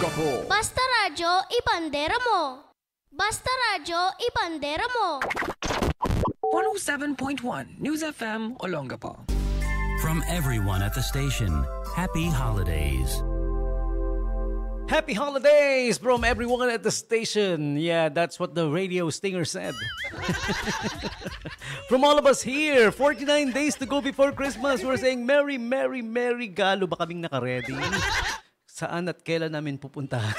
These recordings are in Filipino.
Olongapo. Basta radyo, ibandera mo. Basta radyo, ibandera mo. 107.1 News FM Olongapo. From everyone at the station, happy holidays. Happy holidays from everyone at the station. Yeah, that's what the radio stinger said. From all of us here, 49 days to go before Christmas. We're saying Merry, Merry, Merry. Galo ba kaming nakaredy? Saan at kailan namin pupuntahan?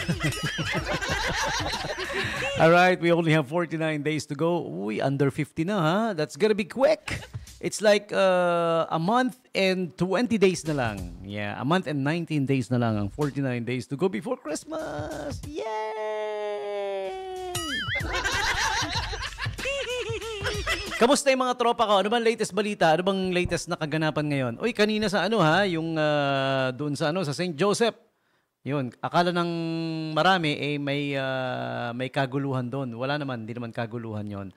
Alright, we only have 49 days to go. Uy, under 50 na ha. That's gonna be quick. It's like a month and 20 days na lang. Yeah, a month and 19 days na lang ang 49 days to go before Christmas. Yay! Kamusta yung mga tropa ko? Ano bang latest balita? Ano bang latest na kaganapan ngayon? Uy, kanina sa ano ha, yung doon sa ano sa St. Joseph. Yun, akala ng marami may kaguluhan doon. Wala naman, hindi naman kaguluhan 'yon.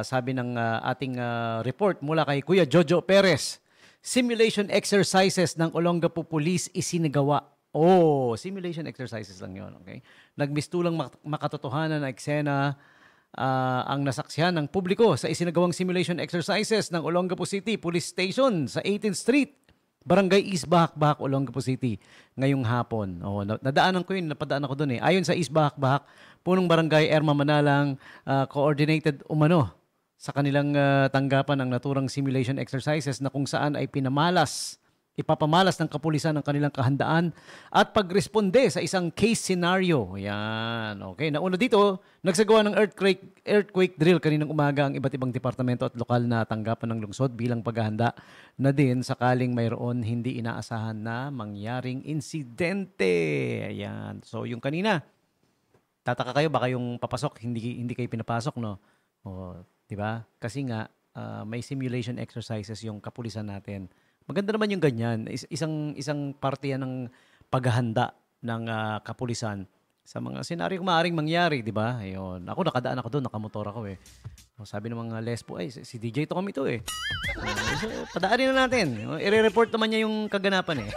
Sabi ng ating report mula kay Kuya Jojo Perez, simulation exercises ng Olongapo Police isinagawa. Oh, simulation exercises lang 'yon, okay? Nagmistulang makatotohanan na eksena ang nasaksihan ng publiko sa isinagawang simulation exercises ng Olongapo City Police Station sa 18th Street, Barangay East Bahak-Bahak, Olongapo City ngayong hapon. Oh, nadaanan ko yun, napadaan ako doon eh. Ayon sa East Bahak-Bahak, punong barangay Erma Manalang, coordinated umano sa kanilang tanggapan ng naturang simulation exercises na kung saan ay ipapamalas ng kapulisan ang kanilang kahandaan at pagresponde sa isang case scenario. Yan. Okay. Nauna dito, nagsagawa ng earthquake drill kaninang umaga ang iba't ibang departamento at lokal na tanggapan ng lungsod bilang paghahanda na din sakaling mayroon hindi inaasahan na mangyaring insidente. Ayan. So yung kanina, tataka kayo baka yung papasok hindi kayo pinapasok, no? O, 'di ba? Kasi nga may simulation exercises yung kapulisan natin. Maganda naman yung ganyan. Isang parte yan ng paghahanda ng kapulisan sa mga senaryo kung maaaring mangyari, di ba? Ayun. Ako, nakadaan ako doon, nakamotor ako eh. Sabi ng mga lesbo, ay, si DJ to kami to eh. Padaanin na natin. I-report naman niya yung kaganapan eh.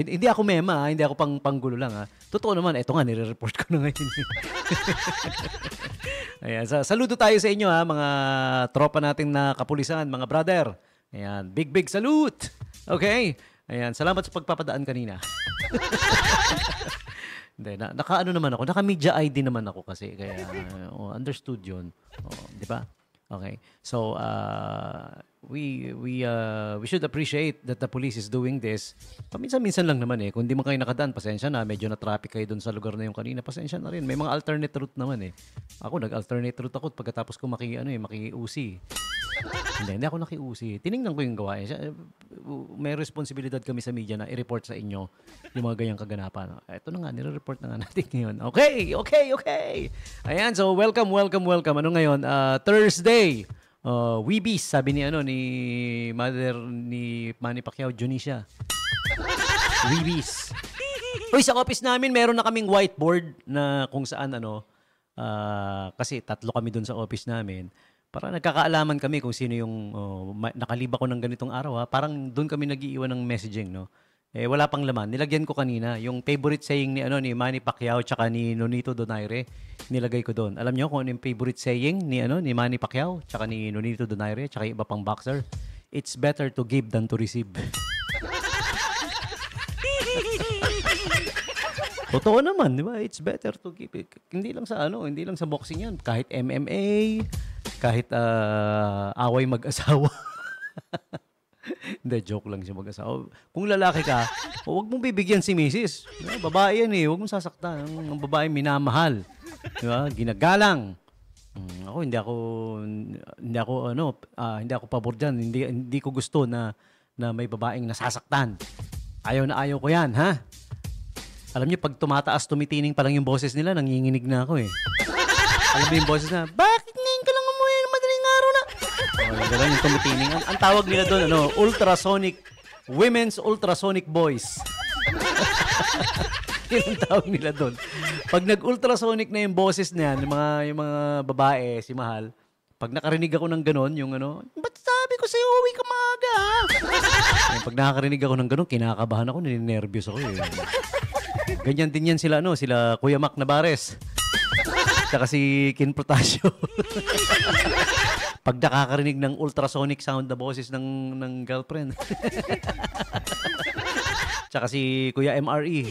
Hindi ako mema, hindi ako panggulo lang ha. Totoo naman, eto nga, nire-report ko na ngayon. Ayan, saludo tayo sa inyo ha, mga tropa natin na kapulisan, mga brother. Ayan, big salute. Okay? Ayan, salamat sa pagpapadaan kanina. Hindi, naka-ano naman ako, naka-media ID naman ako kasi, kaya understood yun. Di ba? Okay. So, we should appreciate that the police is doing this. Paminsan-minsan lang naman eh. Kung di man kayo nakadaan, pasensya na. Medyo na-traffic kayo dun sa lugar na yung kanina. Pasensya na rin. May mga alternate route naman eh. Ako, nag-alternate route ako pagkatapos ko maki-usi. Hindi ako nakiusi. Tiningnan ko yung gawain. May responsibilidad kami sa media na i-report sa inyo yung mga ganyang kaganapan. Ito na nga, nire-report na nga natin ngayon. Okay. Ayan, so welcome. Ano ngayon? Thursday. Weebies, sabi ni mother ni Manny Pacquiao, Junisha. Weebies. Uy, sa office namin, meron na kaming whiteboard na kung saan kasi tatlo kami dun sa office namin. Para nagkakaalaman kami kung sino yung nakaliba ko ng ganitong araw ha. Parang doon kami nag-iiwan ng messaging, no. Wala pang laman. Nilagyan ko kanina yung favorite saying ni Manny Pacquiao tsaka ni Nonito Donaire. Nilagay ko doon. Alam niyo kung ano yung favorite saying ni Manny Pacquiao tsaka ni Nonito Donaire tsaka yung iba pang boxer? It's better to give than to receive. Totoo naman, di ba? It's better to give. Hindi lang sa boxing yan. Kahit MMA, kahit away mag-asawa. Hindi, joke lang siya mag-asawa. Kung lalaki ka, huwag mong bibigyan si misis. Babae yan eh, huwag mong sasaktan. Ang babae minamahal. Di ba? Ginagalang. Ako, hindi ako pabor dyan. Hindi ko gusto na may babaeng nasasaktan. Ayaw na ayaw ko yan, ha? Alam niyo, pag tumataas, tumitining pa lang yung boses nila, nanginginig na ako eh. Alam mo yung boses na, bakit ngayon ka lang umuwi ng madaling araw na? Gano'n yung tumitining. Ang tawag nila doon, ultrasonic, women's ultrasonic voice. Yun ang tawag nila doon. Pag nag-ultrasonic na yung boses na yan, yung mga babae, si Mahal, pag nakarinig ako ng gano'n, yung ba't sabi ko sa'yo, uwi ka maaga, ha? Pag nakakarinig ako ng gano'n, kinakabahan ako, ninenervyos ako eh. ganyan din yan sila, sila Kuya Mac Navarez. Tsaka si Kin Protasio. Pag nakakarinig ng ultrasonic sound na boses ng girlfriend. Tsaka si Kuya MRE.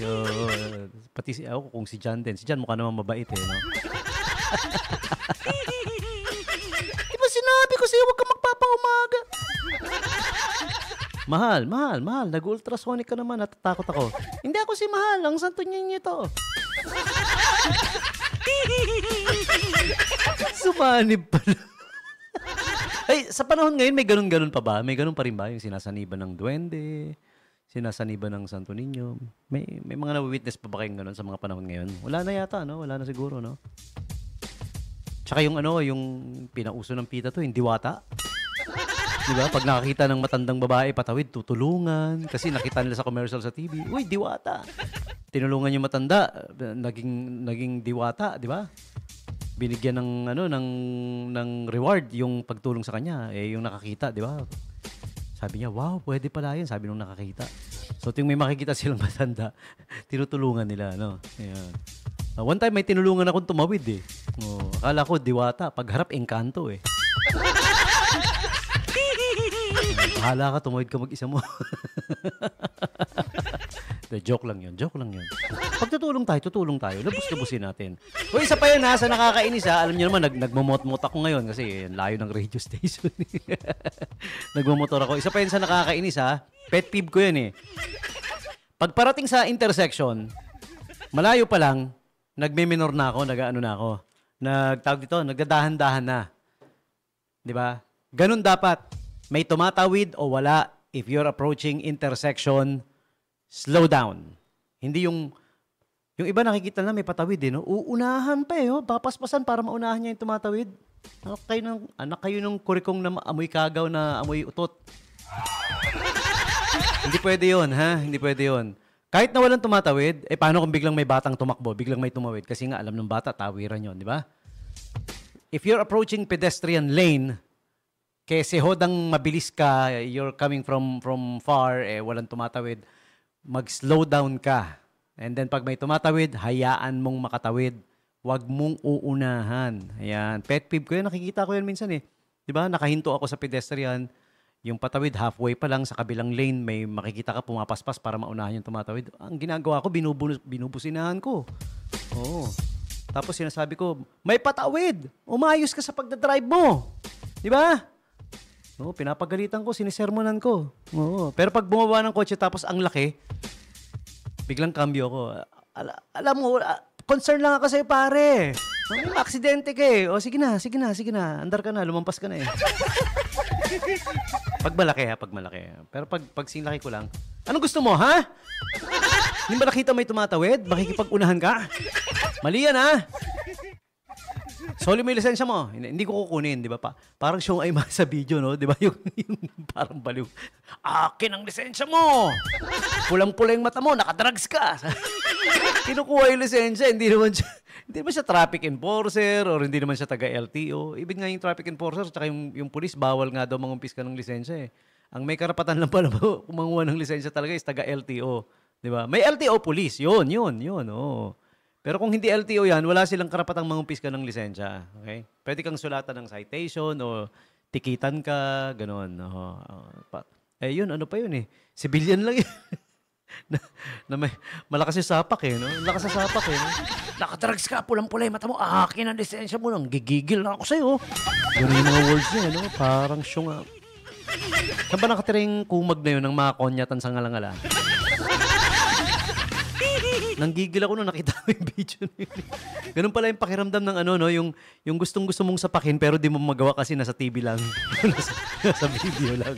Pati ako kung si Jan din. Si Jan mukha naman mabait no? Diba sinabi ko sa'yo, huwag ka magpapaumaga. Mahal. Nag-ultrasonic ka naman. Natatakot ako. Hindi ako si Mahal. Ang santo niya to. Sumanib pala. Ay, sa panahon ngayon, may ganun-ganun pa ba? May ganun pa rin ba? Yung sinasaniban ng duwende, sinasaniban ng Santo Niño. May mga na-witness pa ba kayong ganun sa mga panahon ngayon? Wala na yata, no? Wala na siguro, no? Tsaka yung pinauso ng pita to, yung diwata. Diba? Pag nakakita ng matandang babae, patawid, tutulungan. Kasi nakita nila sa commercial sa TV, uy, diwata. Tinulungan yung matanda, naging diwata, di ba? Binigyan ng reward yung pagtulong sa kanya. Yung nakakita, di ba? Sabi niya, wow, pwede pala yun. Sabi nung nakakita. So, tuwing may makikita silang matanda, tinutulungan nila, no? Ayan. One time, may tinulungan akong tumawid, eh. Akala ko, diwata. Pagharap, engkanto, eh. Bahala ka, tumawid ka mag-isa mo. Joke lang yun. Pag tutulong tayo. Labus-labusin natin. O isa pa yun ha, sa nakakainis ha. Alam niyo naman, nagmamot-mot ako ngayon kasi layo ng radio station. Nagmamotor ako. Isa pa yun sa nakakainis ha. Pet peeve ko yan eh. Pag parating sa intersection, malayo pa lang, nagme-minor na ako, nagtawag dito, nagdadahan-dahan na. Di ba? Ganun dapat. May tumatawid o wala. If you're approaching intersection, slow down. Hindi yung iba nakikita na may patawid no? Uunahan pa papaspasan para maunahan niya yung tumatawid. Anak kayo ng kurikong na amoy kagaw na amoy utot. Hindi pwede yun, ha? Hindi pwede yun. Kahit na walang tumatawid, paano kung biglang may batang tumakbo, biglang may tumawid? Kasi nga alam ng bata, tawiran yun, di ba? If you're approaching pedestrian lane, kasi hodang mabilis ka, you're coming from far, walang tumatawid, mag-slow down ka. And then pag may tumatawid, hayaan mong makatawid. Huwag mong uunahan. Ayan. Pet peeve ko yun. Nakikita ko yun minsan eh. Diba? Nakahinto ako sa pedestrian. Yung patawid, halfway pa lang sa kabilang lane, may makikita ka pumapaspas para maunahan yung tumatawid. Ang ginagawa ko, binubusinahan ko. Oo. Tapos sinasabi ko, may patawid. Umayos ka sa pagdadrive mo. Diba? Oo, pinapagalitan ko, sinisermonan ko. Oo. Pero pag bumaba ng kotse tapos ang laki, biglang cambio ko. Alam mo, concern lang ako sa'yo, pare. May aksidente ka eh. O, sige na. Andar ka na, lumampas ka na eh. Pag malaki. Pero pag sinlaki ko lang, anong gusto mo, ha? Hindi ba nakita may tumatawid? Makikipag-unahan ka? Mali yan, ha? Soli mo yung lisensya mo. Hindi ko kukunin, di ba? Parang siyong ay sa video, no? Di ba? Yung parang baliw. Akin ang lisensya mo! Pulang-pula yung mata mo, nakadrugs ka! Kinukuha yung lisensya, hindi naman siya traffic enforcer or hindi naman siya taga-LTO. Ibig nga yung traffic enforcer tsaka yung police, bawal nga daw mangumpis ka ng lisensya eh. Ang may karapatan lang pala kumanguha ng lisensya talaga is taga-LTO. Di ba? May LTO police. Yun. Oh. Pero kung hindi LTO yan, wala silang karapatang mangumpis ka ng lisensya. Okay? Pwede kang sulatan ng citation o tikitan ka, gano'n. Yun, ano pa yun eh. Civilian lang yun. na may malakas yung sapak eh, no? Lakas sa sapak eh, no? Nakadrugs ka, pulang-pula yung mata mo, akin ang lisensya mo lang, gigigil na ako sa'yo. Yun yung mga words niya, no? Parang siyong... Saan ba nakatira yung kumag na yun ng mga konyatan sa ngalangala? Nanggigil ako nung nakita ko yung video na yun. Ganun pala yung pakiramdam ng no? Yung gustong-gusto mong sapakin pero di mo magawa kasi nasa TV lang. nasa video lang.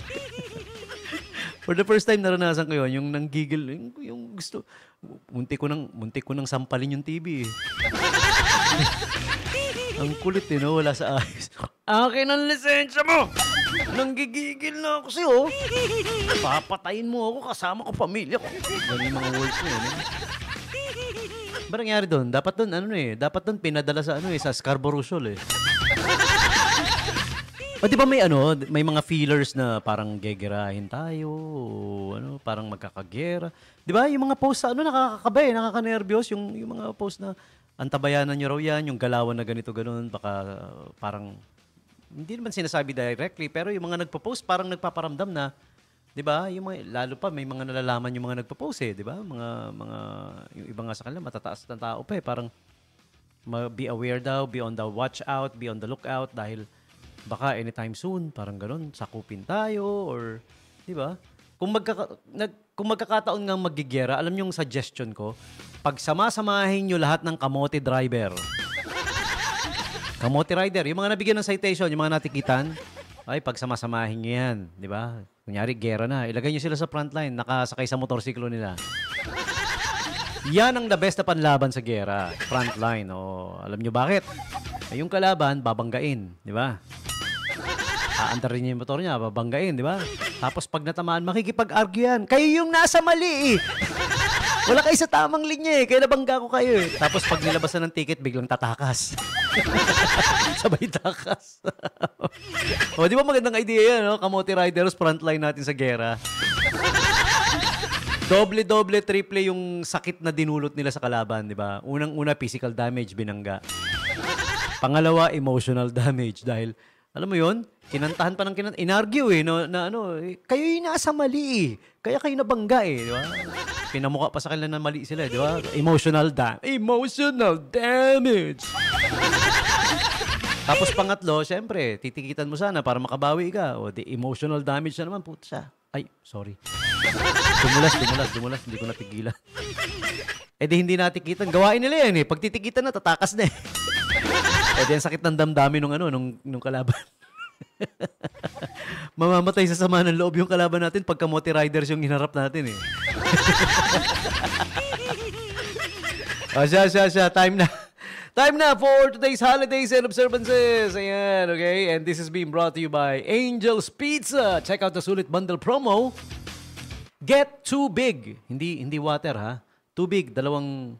For the first time naranasan ko yun, yung nanggigil, yung gusto, muntik ko nang sampalin yung TV eh. Ang kulit eh, no? Wala sa ayos. Akin ang lisensya mo! Nanggigigil na ako sa'yo. Papatayin mo ako kasama ko pamilya ko. Ganun yung mga words mo, no? Ba nangyari doon? Dapat doon pinadala sa sa Scarborough Shoal eh. O di ba may mga feelers na parang gegerahin tayo, o parang magkakagera. Di ba? Yung mga post sa nakakakabay, nakakanervyos. Yung mga post na antabayanan nyo raw yan, yung galawan na ganito, ganun, baka parang, hindi naman sinasabi directly, pero yung mga nagpo-post parang nagpaparamdam na, di ba? Lalo pa, may mga nalalaman yung mga nagpo-post di ba? Yung iba nga sa kanila, matataas na tao pa parang, be aware daw, be on the watch out, be on the lookout, dahil, baka anytime soon, parang ganun, sakupin tayo, or, di ba? Kung magkakataon nga magigera, alam niyo yung suggestion ko, pag sama-samahin nyo lahat ng kamote driver. Kamote rider, yung mga nabigyan ng citation, yung mga natikitan, ay pag sama-samahin nyo yan, di ba? Kunyari, gera na, ilagay nyo sila sa frontline, nakasakay sa motorsiklo nila. Yan ang the best na panlaban sa gera, frontline. Alam nyo bakit? Yung kalaban, babanggain, di ba? Aantarin niya yung motor niya, babanggain, di ba? Tapos pag natamaan, makikipag-argue yan. Kayo yung nasa mali Wala kayo sa tamang linya kaya nabangga ko kayo Tapos pag nilabasan ng ticket, biglang tatakas. Sabay takas. Di ba magandang idea yan, no? Kamote Riders, frontline natin sa gera. Doble, triple yung sakit na dinulot nila sa kalaban, di ba? Unang-una, physical damage, binangga. Pangalawa, emotional damage dahil, alam mo yun, kinantahan pa ng inargue kayo yung nasa mali Kaya kayo nabangga di ba? Pinamukha pa sa kanila na mali sila, di ba? Emotional damage. Tapos pangatlo, syempre, titikitan mo sana para makabawi ka. O, the emotional damage na naman, putsa. Ay, sorry. Dumulas. Hindi ko natigilan. Di hindi natikitan. Gawain nila yan Pag titikitan na, tatakas na di ang sakit ng damdamin nung kalaban. Mamamatay sa sama ng loob yung kalaban natin pagka Kamote Riders yung hinarap natin Siya. Time na for today's holidays and observances. Ayan, okay? And this is being brought to you by Angel's Pizza. Check out the Sulit Bundle promo. Get too big. Hindi water, ha? Too big. Dalawang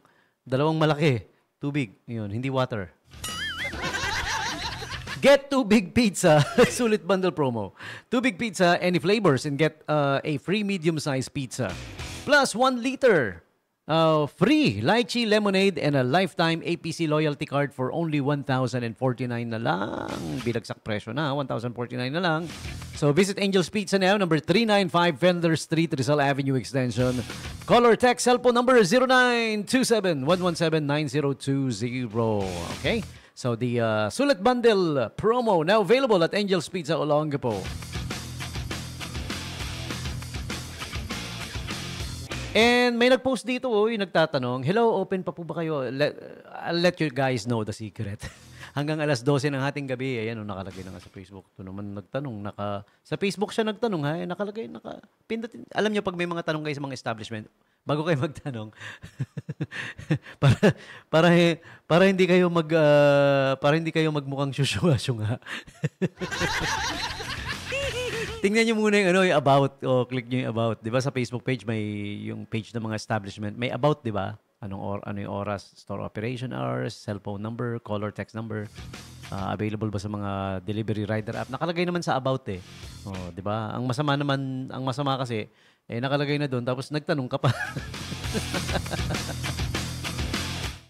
malaki. Too big. Yun, hindi water. Get too big pizza. Sulit Bundle promo. Too big pizza, any flavors, and get a free medium-sized pizza. Plus 1 liter. Free lychee lemonade and a lifetime APC loyalty card for only 1,049 na lang. Bilagsak presyo na, 1,049 na lang. So visit Angel's Pizza now, number 395 Fender Street, Rizal Avenue Extension. Call or text cellphone number 0927-117-9020. Okay? So the Sulit Bundle promo now available at Angel's Pizza Olongapo. And may nag-post dito, yung nagtatanong, hello, open pa po ba kayo? I'll let you guys know the secret. Hanggang alas 12 ng ating gabi, ayan, nakalagay na nga sa Facebook. Ito naman nagtanong, sa Facebook siya nagtanong, nakalagay, pindutin. Alam niyo, pag may mga tanong kayo sa mga establishment, bago kayo magtanong, para hindi kayo magmukhang syusyunga-syunga. Tingnan niyo muna yung about, click niyo yung about. 'Di ba sa Facebook page may yung page ng mga establishment, may about, 'di ba? Ano yung oras, store operation hours, cellphone number, call or text number. Available ba sa mga delivery rider app? Nakalagay naman sa about 'di ba? Ang masama kasi nakalagay na doon tapos nagtanong ka pa.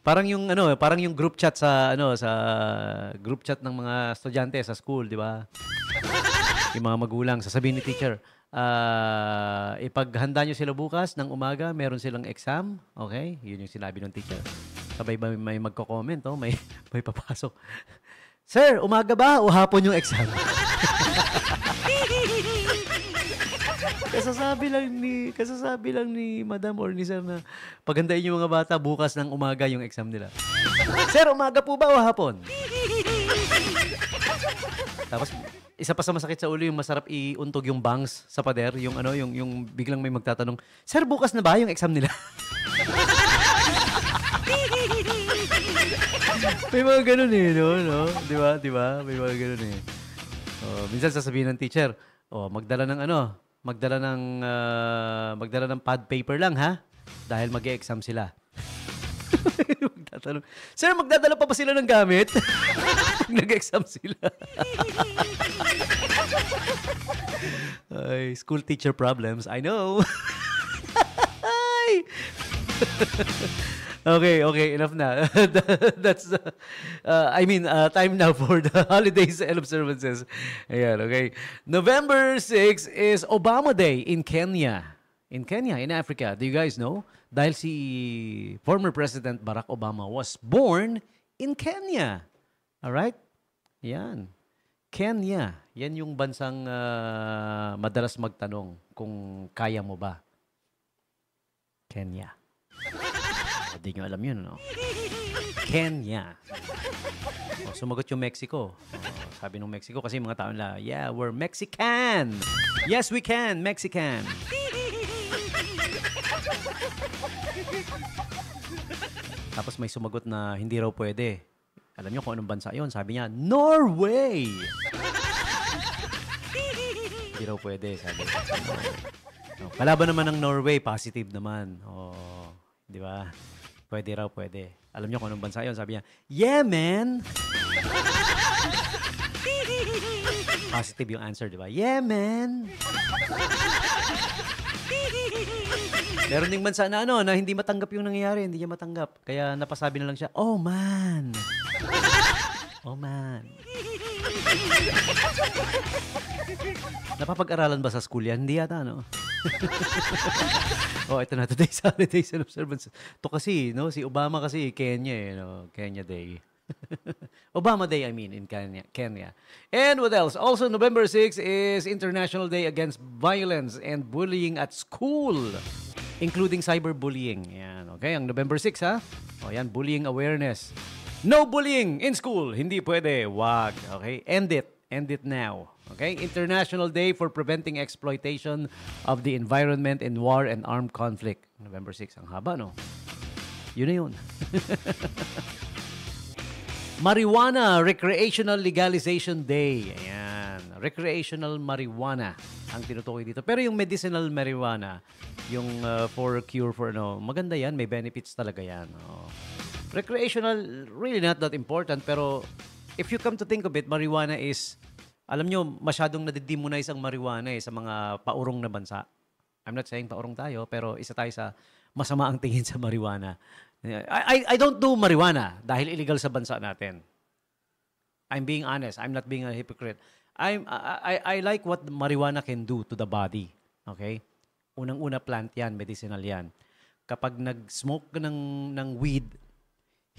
Parang yung group chat sa group chat ng mga estudyante sa school, 'di ba? Yung mga magulang, sasabihin ni teacher, ipaghanda nyo sila bukas ng umaga, meron silang exam. Okay? Yun yung sinabi ng teacher. Sabay ba may magko-comment, may papasok. Sir, umaga ba o hapon yung exam? Kasasabi lang ni madam or ni sir na paghandain yung mga bata bukas ng umaga yung exam nila. Sir, umaga po ba o hapon? Tapos isa pa sa masakit sa ulo yung masarap iuntog yung bangs sa pader, yung biglang may magtatanong, "Sir, bukas na ba yung exam nila?" May mga ganun no? Di ba? May mga ganun minsan sasabihin ng teacher, magdala ng pad paper lang ha, dahil mag-e-exam sila. Magtatanong, "Sir, magdadala pa ba sila ng gamit?" Nag-exam sila. Ay, school teacher problems. I know. Ay. Okay, enough na. That's, time now for the holidays and observances. Ayan, okay. November 6 is Obama Day in Kenya. In Africa. Do you guys know? Dahil si former President Barack Obama was born in Kenya. Alright? Yan. Kenya. Yan yung bansang madalas magtanong kung kaya mo ba. Kenya. Hindi nyo alam yun, no? Kenya. Sumagot yung Mexico. Sabi ng Mexico kasi mga tao nila, yeah, we're Mexican. Yes, we can. Mexican. Tapos may sumagot na hindi raw pwede. Alam niyo kung anong bansa yon? Sabi niya, Norway! Hindi raw pwede, sabi niya. Kalaban naman ng Norway, positive naman. Di ba? Pwede raw, pwede. Alam niyo kung anong bansa yon? Sabi niya, Yemen! Positive yung answer, di ba? Yemen! Meron ding bansa na na hindi matanggap yung nangyayari, hindi niya matanggap. Kaya napasabi na lang siya, oh man. Oh man. Napapag-aralan ba sa school yan? Hindi yata, no? Ito na, today's holidays and observances. Ito kasi, no? Si Obama kasi, Kenya, Kenya Day. Obama Day, in Kenya. And what else? Also, November 6 is International Day Against Violence and Bullying at School, including cyberbullying. Yan, okay? Ang November 6, ha? Yan, bullying awareness. No bullying in school. Hindi pwede. Wag. Okay? End it now. Okay? International Day for Preventing Exploitation of the Environment in War and Armed Conflict. November 6. Ang haba, no? Yun na yun. Marijuana Recreational Legalization Day. Ayan. Recreational marijuana ang tinutukoy dito. Pero yung medicinal marijuana, yung for cure for maganda yan. May benefits talaga yan. Recreational, really not that important. Pero if you come to think of it, marijuana is, alam nyo, masyadong nadidemonize ang marijuana sa mga paurong na bansa. I'm not saying paurong tayo, pero isa tayo sa masama ang tingin sa marijuana. I don't do marijuana dahil illegal sa bansa natin. I'm being honest. I'm not being a hypocrite. I like what marijuana can do to the body. Okay? Unang-una plant yan, medicinal yan. Kapag nag-smoke ka ng weed,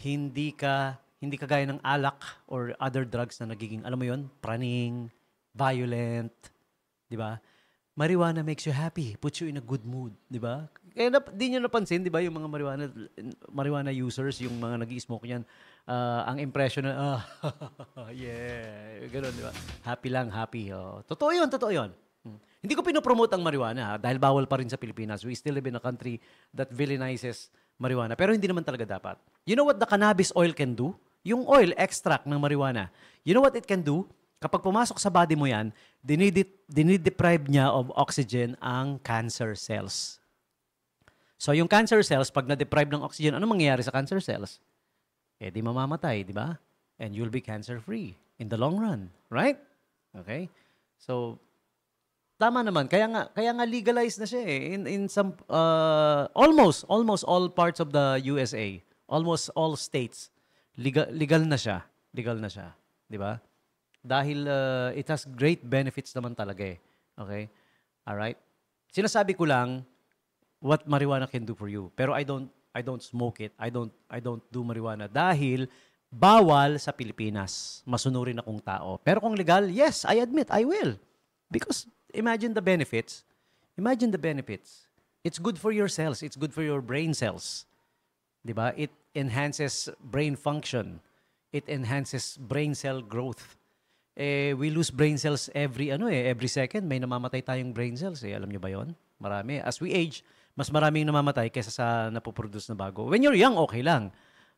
hindi ka gaya ng alak or other drugs na nagiging, alam mo yun, praning, violent, di ba? Marijuana makes you happy, puts you in a good mood, di ba? Kaya di nyo napansin, di ba, yung mga marijuana users, yung mga nag-i-smoke yan, ang impression na, yeah, gano'n, di ba? Happy lang, happy. Totoo yun. Hindi ko pinopromote ang marijuana dahil bawal pa rin sa Pilipinas. We still live in a country that villainizes marijuana. Pero hindi naman talaga dapat. You know what the cannabis oil can do? Yung oil extract ng marijuana. You know what it can do? Kapag pumasok sa body mo yan, dinideprive niya of oxygen ang cancer cells. So yung cancer cells, pag na-deprive ng oxygen, ano mangyayari sa cancer cells? Di mamamatay, di ba? And you'll be cancer-free in the long run. Right? Okay? So, tama naman. Kaya nga legalized na siya in some almost all parts of the USA. Almost all states. Legal na siya. Legal na siya, 'di ba? Dahil it has great benefits naman talaga Okay? All right? Sinasabi ko lang what marijuana can do for you. Pero I don't smoke it. I don't do marijuana dahil bawal sa Pilipinas. Masunurin akong tao. Pero kung legal, yes, I admit I will. Because imagine the benefits. It's good for your cells. It's good for your brain cells. Diba? It enhances brain function. It enhances brain cell growth. We lose brain cells every second. May namamatay tayong brain cells. Alam nyo ba yon? Marami. As we age, mas maraming namamatay kaysa sa napoproduce na bago. When you're young, okay lang.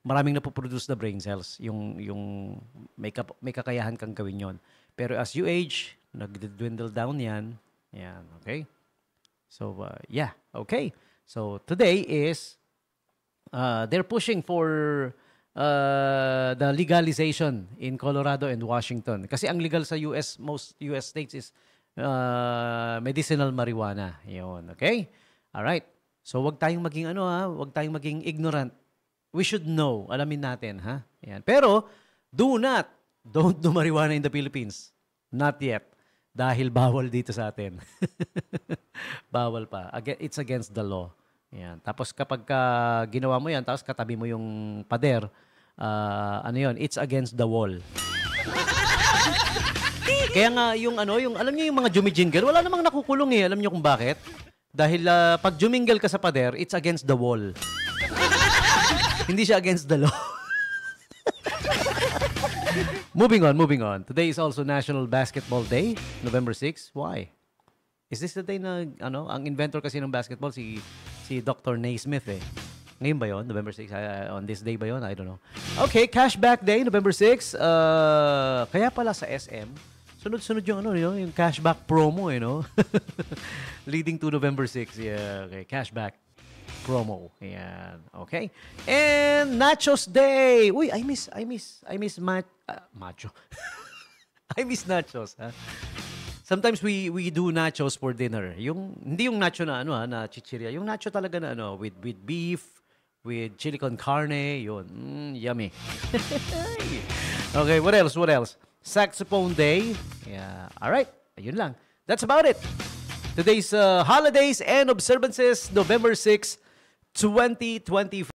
Maraming napoproduce na brain cells. Yung may kakayahan kang gawin yon. Pero as you age, nag-dwindle down yan. Yan, okay? So, okay. So, today is, they're pushing for the legalization in Colorado and Washington. Kasi ang legal sa US, most US states is medicinal marijuana. Yun, okay? Alright. So, wag tayong maging wag tayong maging ignorant. We should know. Alamin natin, ha? Yan. Pero, don't do marijuana in the Philippines. Not yet. Dahil bawal dito sa atin. Bawal pa. It's against the law. Yan. Tapos kapag ginawa mo yan, tapos katabi mo yung pader, it's against the wall. Kaya nga alam niyo yung mga jumijingle, wala namang nakukulong eh. Alam niyo kung bakit? Dahil pag jumingle ka sa pader, it's against the wall. Hindi siya against the law. Moving on. Today is also National Basketball Day, November 6. Why? Is this the day na, ang inventor kasi ng basketball, si Dr. Naismith eh. Ngayon ba yun? November 6? On this day ba yun? I don't know. Okay, Cashback Day, November 6. Kaya pala sa SM, sunod-sunod yung yung cashback promo, leading to November 6. Yeah, okay, cashback promo. Ayan. Okay. And Nachos Day. Uy, I miss macho. I miss nachos, ha? Sometimes we do nachos for dinner. Hindi yung nacho na na chichirya. Yung nacho talaga na with beef, with chili con carne, yun. Yummy. Okay, what else? Saxophone Day. Yeah. All right. Ayun lang. That's about it. Today's holidays and observances, November 6, 2024.